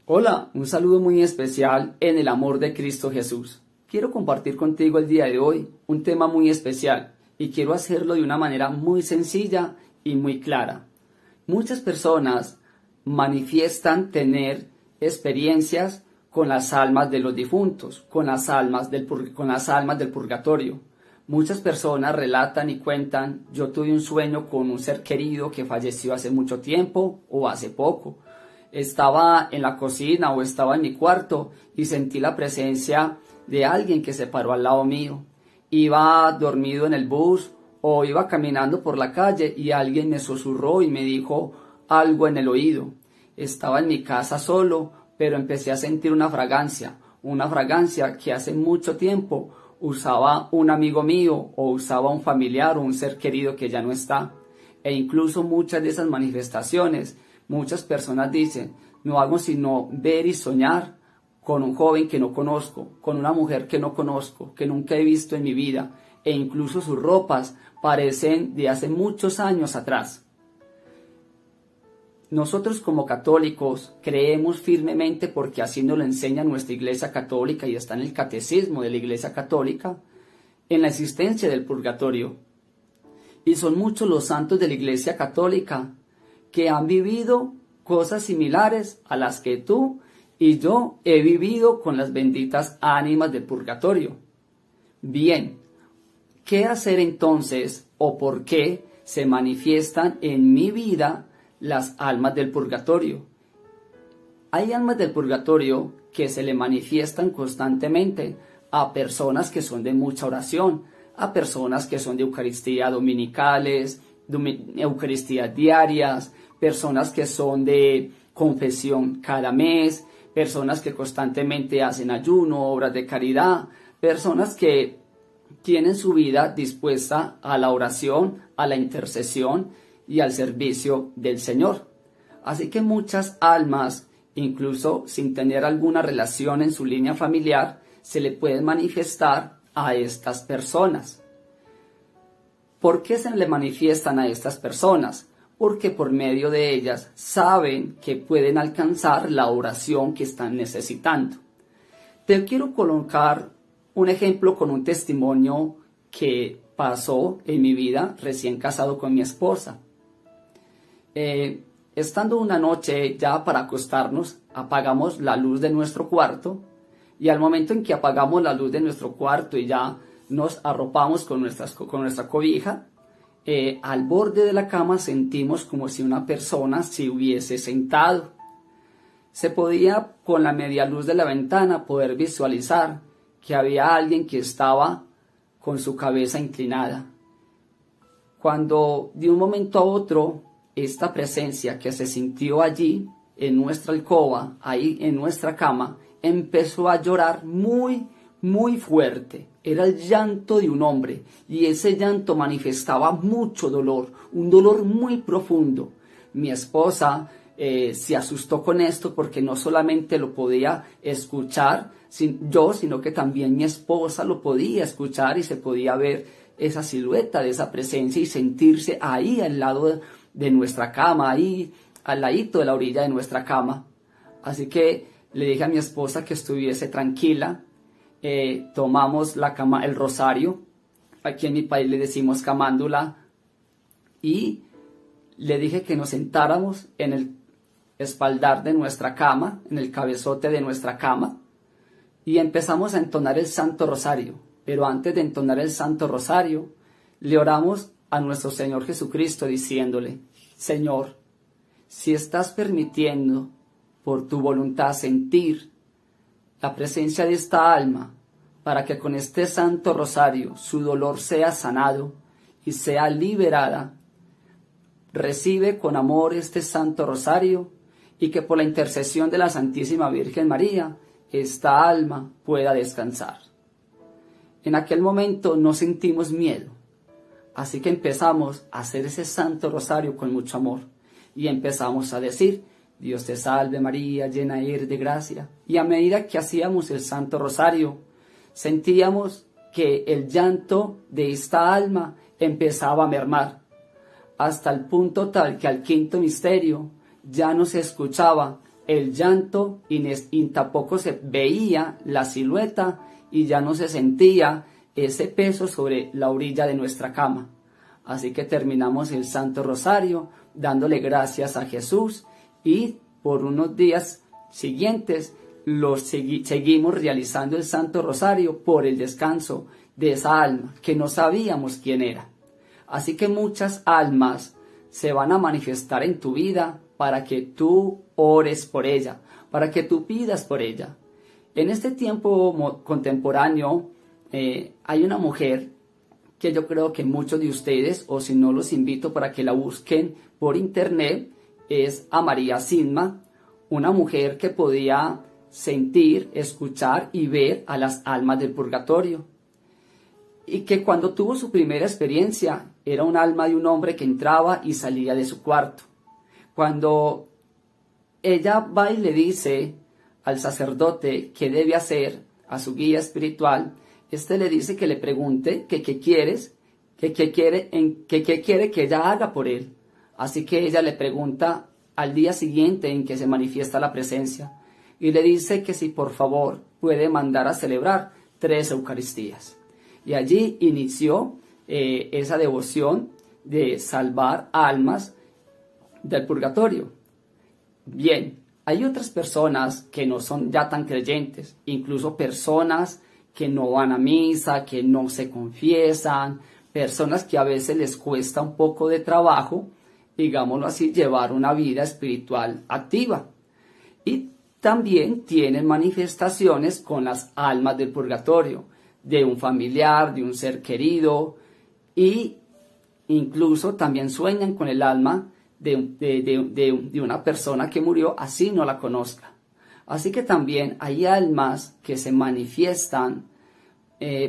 Hola, un saludo muy especial en el amor de Cristo Jesús. Quiero compartir contigo el día de hoy un tema muy especial y quiero hacerlo de una manera muy sencilla y muy clara. Muchas personas manifiestan tener experiencias con las almas de los difuntos, con las almas del purgatorio. Muchas personas relatan y cuentan: yo tuve un sueño con un ser querido que falleció hace mucho tiempo o hace poco. Estaba en la cocina o estaba en mi cuarto y sentí la presencia de alguien que se paró al lado mío. Iba dormido en el bus o iba caminando por la calle y alguien me susurró y me dijo algo en el oído. Estaba en mi casa solo, pero empecé a sentir una fragancia que hace mucho tiempo usaba un amigo mío o usaba un familiar o un ser querido que ya no está. E incluso muchas de esas manifestaciones, muchas personas dicen: no hago sino ver y soñar con un joven que no conozco, con una mujer que no conozco, que nunca he visto en mi vida, e incluso sus ropas parecen de hace muchos años atrás. Nosotros como católicos creemos firmemente, porque así nos lo enseña nuestra Iglesia Católica y está en el Catecismo de la Iglesia Católica, en la existencia del purgatorio. Y son muchos los santos de la Iglesia Católica que han vivido cosas similares a las que tú y yo he vivido con las benditas ánimas del purgatorio. Bien, ¿qué hacer entonces o por qué se manifiestan en mi vida las almas del purgatorio? Hay almas del purgatorio que se le manifiestan constantemente a personas que son de mucha oración, a personas que son de Eucaristía dominicales, Eucaristías diarias, personas que son de confesión cada mes, personas que constantemente hacen ayuno, obras de caridad, personas que tienen su vida dispuesta a la oración, a la intercesión y al servicio del Señor. Así que muchas almas, incluso sin tener alguna relación en su línea familiar, se le pueden manifestar a estas personas. ¿Por qué se le manifiestan a estas personas? Porque por medio de ellas saben que pueden alcanzar la oración que están necesitando. Te quiero colocar un ejemplo con un testimonio que pasó en mi vida recién casado con mi esposa. Estando una noche ya para acostarnos, apagamos la luz de nuestro cuarto, y al momento en que apagamos la luz de nuestro cuarto y ya nos arropamos con nuestra cobija, al borde de la cama sentimos como si una persona se hubiese sentado. Se podía, con la media luz de la ventana, poder visualizar que había alguien que estaba con su cabeza inclinada. Cuando de un momento a otro, esta presencia que se sintió allí, en nuestra alcoba, ahí en nuestra cama, empezó a llorar muy, muy fuerte. Era el llanto de un hombre, y ese llanto manifestaba mucho dolor, un dolor muy profundo. Mi esposa se asustó con esto, porque no solamente lo podía escuchar yo, sino que también mi esposa lo podía escuchar y se podía ver esa silueta de esa presencia y sentirse ahí al lado de nuestra cama, ahí al ladito de la orilla de nuestra cama. Así que le dije a mi esposa que estuviese tranquila. Tomamos el rosario, aquí en mi país le decimos camándula, y le dije que nos sentáramos en el espaldar de nuestra cama, en el cabezote de nuestra cama, y empezamos a entonar el Santo Rosario. Pero antes de entonar el Santo Rosario, le oramos a nuestro Señor Jesucristo diciéndole: Señor, si estás permitiendo por tu voluntad sentir la presencia de esta alma, para que con este Santo Rosario su dolor sea sanado y sea liberada, recibe con amor este Santo Rosario, y que por la intercesión de la Santísima Virgen María, esta alma pueda descansar. En aquel momento no sentimos miedo, así que empezamos a hacer ese Santo Rosario con mucho amor, y empezamos a decir: Dios te salve María, llena eres de gracia. Y a medida que hacíamos el Santo Rosario, sentíamos que el llanto de esta alma empezaba a mermar, hasta el punto tal que al quinto misterio ya no se escuchaba el llanto y tampoco se veía la silueta y ya no se sentía ese peso sobre la orilla de nuestra cama. Así que terminamos el Santo Rosario dándole gracias a Jesús y por unos días siguientes seguimos realizando el Santo Rosario por el descanso de esa alma que no sabíamos quién era. Así que muchas almas se van a manifestar en tu vida para que tú ores por ella, para que tú pidas por ella. En este tiempo contemporáneo hay una mujer que yo creo que muchos de ustedes, o si no los invito para que la busquen por internet, es a María Sisma, una mujer que podía sentir, escuchar y ver a las almas del purgatorio. Y que cuando tuvo su primera experiencia era un alma de un hombre que entraba y salía de su cuarto. Cuando ella va y le dice al sacerdote qué debe hacer, a su guía espiritual, este le dice que le pregunte que qué quiere que ella haga por él. Así que ella le pregunta al día siguiente en que se manifiesta la presencia y le dice que si por favor puede mandar a celebrar 3 Eucaristías. Y allí inició esa devoción de salvar almas del purgatorio. Bien, hay otras personas que no son ya tan creyentes, incluso personas que no van a misa, que no se confiesan, personas que a veces les cuesta un poco de trabajo, digámoslo así, llevar una vida espiritual activa. Y también tienen manifestaciones con las almas del purgatorio, de un familiar, de un ser querido, y incluso también sueñan con el alma de una persona que murió, así no la conozca. Así que también hay almas que se manifiestan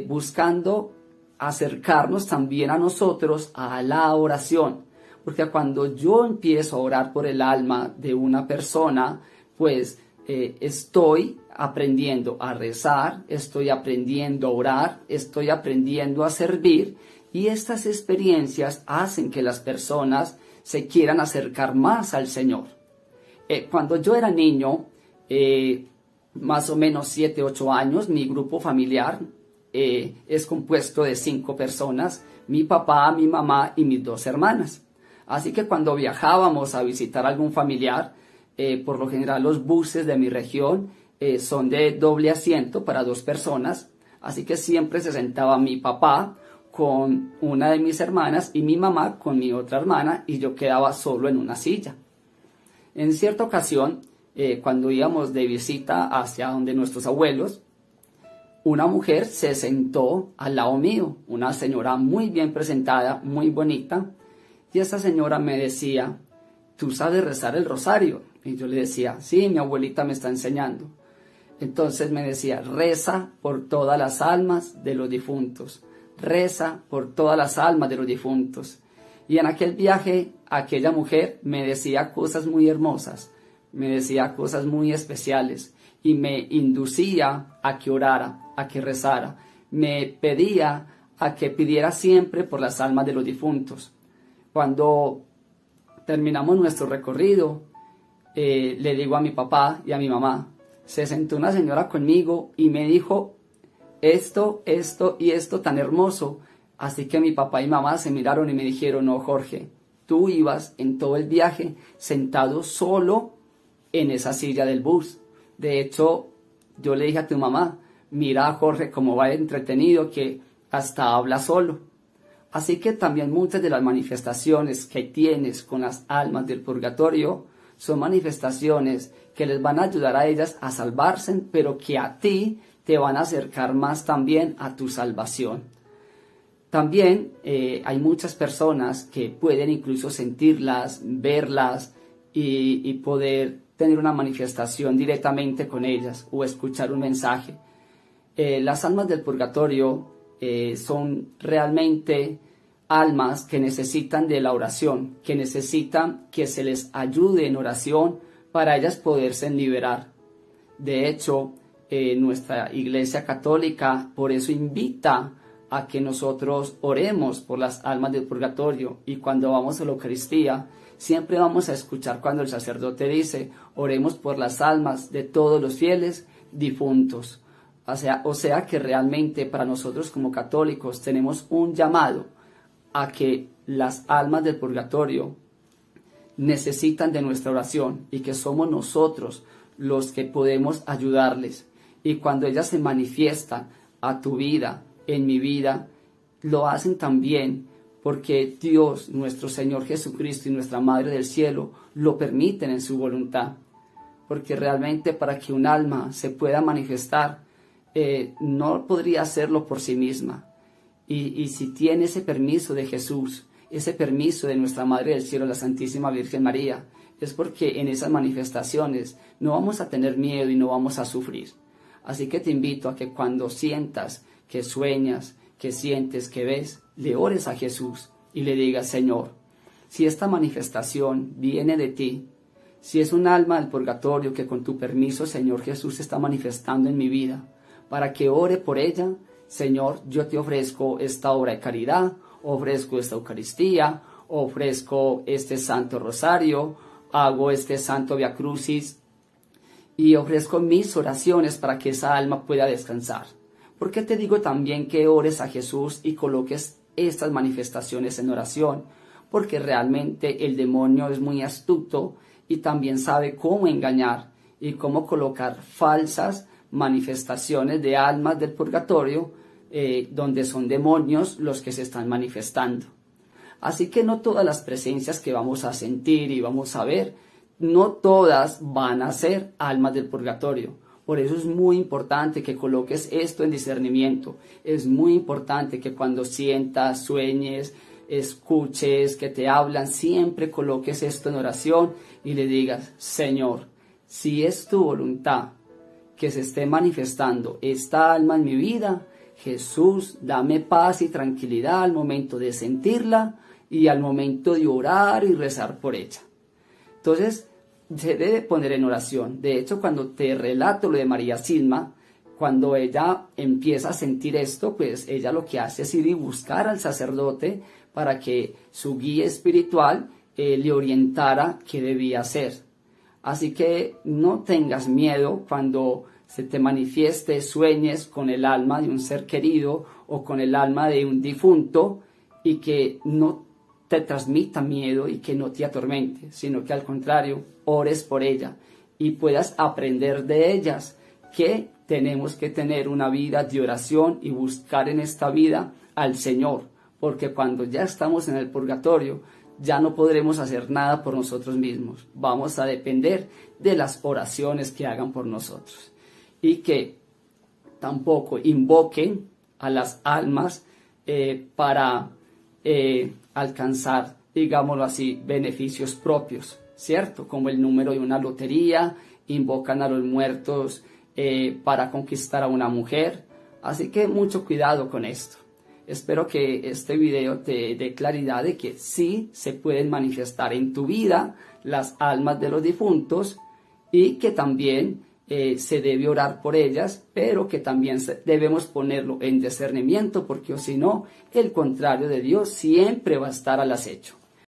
buscando acercarnos también a nosotros a la oración. Porque cuando yo empiezo a orar por el alma de una persona, pues estoy aprendiendo a rezar, estoy aprendiendo a orar, estoy aprendiendo a servir, y estas experiencias hacen que las personas se quieran acercar más al Señor. Cuando yo era niño, más o menos 7, 8 años, mi grupo familiar es compuesto de 5 personas, mi papá, mi mamá y mis 2 hermanas. Así que cuando viajábamos a visitar a algún familiar, por lo general los buses de mi región son de doble asiento para 2 personas, así que siempre se sentaba mi papá con una de mis hermanas y mi mamá con mi otra hermana, y yo quedaba solo en una silla. En cierta ocasión, cuando íbamos de visita hacia donde nuestros abuelos, una mujer se sentó al lado mío, una señora muy bien presentada, muy bonita, y esa señora me decía: ¿tú sabes rezar el rosario? Y yo le decía: sí, mi abuelita me está enseñando. Entonces me decía: reza por todas las almas de los difuntos, reza por todas las almas de los difuntos. Y en aquel viaje, aquella mujer me decía cosas muy hermosas, me decía cosas muy especiales, y me inducía a que orara, a que rezara, me pedía a que pidiera siempre por las almas de los difuntos. Cuando terminamos nuestro recorrido, le digo a mi papá y a mi mamá, se sentó una señora conmigo y me dijo esto y esto tan hermoso. Así que mi papá y mamá se miraron y me dijeron: no, Jorge, tú ibas en todo el viaje sentado solo en esa silla del bus. De hecho, yo le dije a tu mamá: mira a Jorge cómo va entretenido, que hasta habla solo. Así que también muchas de las manifestaciones que tienes con las almas del purgatorio son manifestaciones que les van a ayudar a ellas a salvarse, pero que a ti te van a acercar más también a tu salvación. También hay muchas personas que pueden incluso sentirlas, verlas y poder tener una manifestación directamente con ellas o escuchar un mensaje. Las almas del purgatorio son realmente almas que necesitan de la oración, que necesitan que se les ayude en oración para ellas poderse liberar. De hecho, nuestra Iglesia Católica por eso invita a que nosotros oremos por las almas del purgatorio, y cuando vamos a la Eucaristía siempre vamos a escuchar cuando el sacerdote dice: oremos por las almas de todos los fieles difuntos. O sea que realmente para nosotros como católicos tenemos un llamado a que las almas del purgatorio necesitan de nuestra oración, y que somos nosotros los que podemos ayudarles. Y cuando ellas se manifiestan a tu vida, en mi vida, lo hacen también porque Dios, nuestro Señor Jesucristo y nuestra Madre del Cielo lo permiten en su voluntad. Porque realmente para que un alma se pueda manifestar, no podría hacerlo por sí misma. Y si tiene ese permiso de Jesús, ese permiso de nuestra Madre del Cielo, la Santísima Virgen María, es porque en esas manifestaciones no vamos a tener miedo y no vamos a sufrir. Así que te invito a que cuando sientas que sueñas, que sientes, que ves, le ores a Jesús y le digas: Señor, si esta manifestación viene de ti, si es un alma del purgatorio que con tu permiso, Señor Jesús, se está manifestando en mi vida, para que ore por ella, Señor, yo te ofrezco esta obra de caridad, ofrezco esta Eucaristía, ofrezco este Santo Rosario, hago este Santo Via Crucis y ofrezco mis oraciones para que esa alma pueda descansar. ¿Por qué te digo también que ores a Jesús y coloques estas manifestaciones en oración? Porque realmente el demonio es muy astuto y también sabe cómo engañar y cómo colocar falsas manifestaciones de almas del purgatorio, donde son demonios los que se están manifestando. Así que no todas las presencias que vamos a sentir y vamos a ver, no todas van a ser almas del purgatorio. Por eso es muy importante que coloques esto en discernimiento. Es muy importante que cuando sientas, sueñes, escuches, que te hablan, siempre coloques esto en oración y le digas: Señor, si es tu voluntad que se esté manifestando esta alma en mi vida, Jesús, dame paz y tranquilidad al momento de sentirla y al momento de orar y rezar por ella. Entonces, se debe poner en oración. De hecho, cuando te relato lo de María Silma, cuando ella empieza a sentir esto, pues ella lo que hace es ir y buscar al sacerdote para que su guía espiritual le orientara qué debía hacer. Así que no tengas miedo cuando se te manifieste, sueñes con el alma de un ser querido o con el alma de un difunto, y que no te transmita miedo y que no te atormente, sino que al contrario, ores por ella y puedas aprender de ellas que tenemos que tener una vida de oración y buscar en esta vida al Señor, porque cuando ya estamos en el purgatorio ya no podremos hacer nada por nosotros mismos. Vamos a depender de las oraciones que hagan por nosotros, y que tampoco invoquen a las almas para alcanzar, digámoslo así, beneficios propios, ¿cierto? Como el número de una lotería, invocan a los muertos para conquistar a una mujer. Así que mucho cuidado con esto. Espero que este video te dé claridad de que sí se pueden manifestar en tu vida las almas de los difuntos, y que también se debe orar por ellas, pero que también debemos ponerlo en discernimiento, porque o si no, el contrario de Dios siempre va a estar al acecho.